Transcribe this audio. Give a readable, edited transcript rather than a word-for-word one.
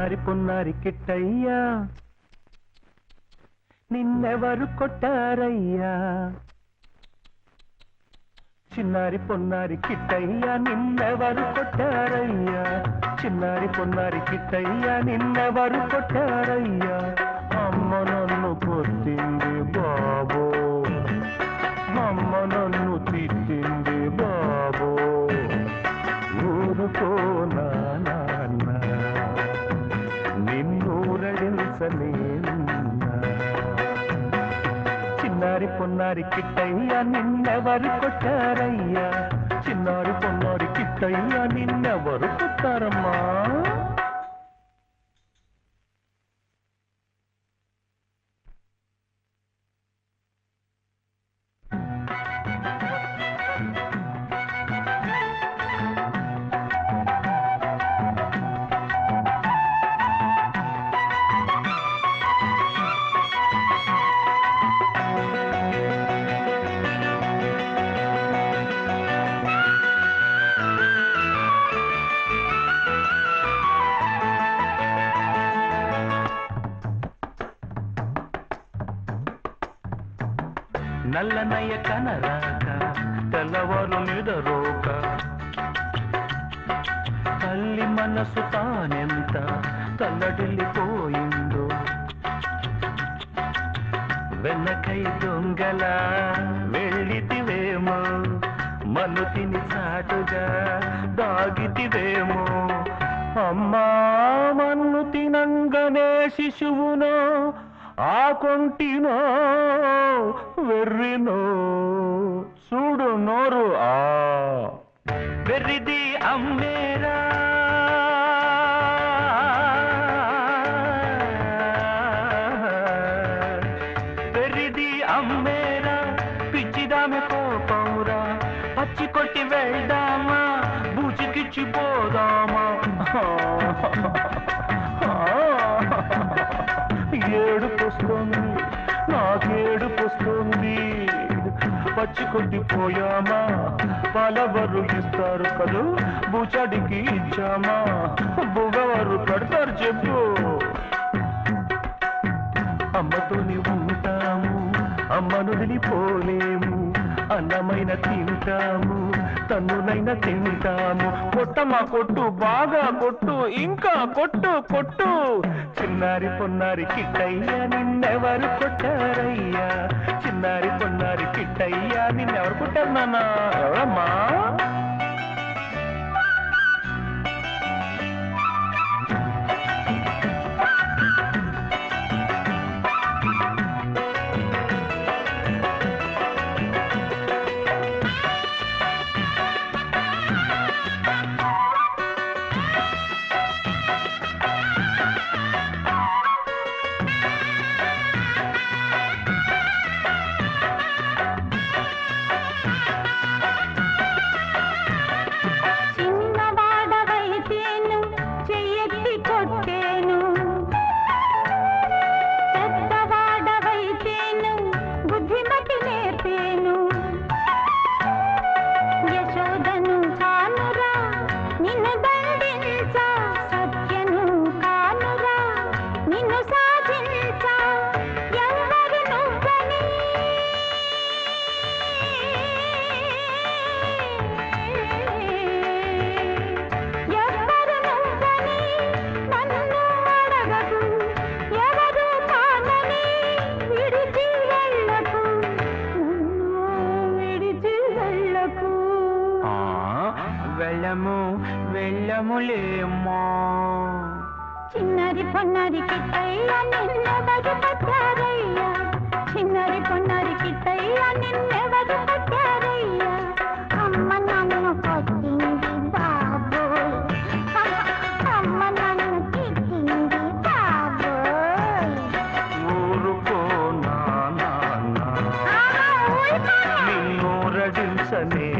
పొన్నారి కిట్టయ్యా నిన్నెవరు కొట్టారయ్యా చిన్నారి పొన్నారి కిట్టయ్యా నిన్నెవరు కొట్టారయ్యా చిన్నారి పొన్నారి కిట్టయ్యా నిన్నెవరు కొట్టారయ్యా అమ్మ నన్ను కొట్టింది బాబో అమ్మ నన్ను తిట్టింది బాబో ఊరుకో నాన్న నిన్నూరడిల్సనేనున్నా చిన్నారి పొన్నారి కిట్టయ్యా నిన్నెవరు కొట్టారయ్యా చిన్నారి పొన్నారి కిట్టయ్యా నిన్నెవరు కొట్టారమ్మా నల్లనయ్య కనరాక తెల్లవారు నిదరోక తల్లి మనసు తానెంత తల్లడిల్లిపోయిందో వెన్నకై దొంగల వెళ్ళితివేమో మను తిని చాటుగా దాగితివేమో అమ్మా మన్ను తినంగనే శిశువునో ఆ కొంటినో వెర్రినో చూడు నోరు ఆ వెర్రిది అమ్మేరా వెర్రిది అమ్మేరా పిచ్చిదామె కోపంరా పచ్చి కొట్టి వెళ్దామా బూచికిచ్చి పోదామా ఏడుపొస్తుంది నాకేడుపొస్తుంది పచ్చి కొట్టిపోయామా పాలవరు ఇస్తారు కదూ బూచాడికి ఇచ్చామా బుగవారు కడతారు చెప్పు అమ్మతోని ఉంటాము అమ్మను వదిలిపోలేము అన్నమైన తింటాము తన్నునైనా తింటాము కొట్టమా కొట్టు బాగా కొట్టు ఇంకా కొట్టు కొట్టు చిన్నారి పొన్నారి కిట్టయ్యా నిన్నెవరు కొట్టారయ్యా చిన్నారి పొన్నారి కిట్టయ్యా నిన్నెవరు కొట్టారు నాన్న ఎవరమ్మా చిన్నారి పొన్నారి కిట్టయ్యా నిన్నెవరు కొట్టారయ్యా చిన్నారి పొన్నారి కిట్టయ్యా నిన్నెవరు కొట్టారయ్యా అమ్మ నన్ను కొట్టింది బాబోయ్ అమ్మ నన్ను తిట్టింది బాబోయ్ ఊరుకో నాన్న నిన్నూరడించనే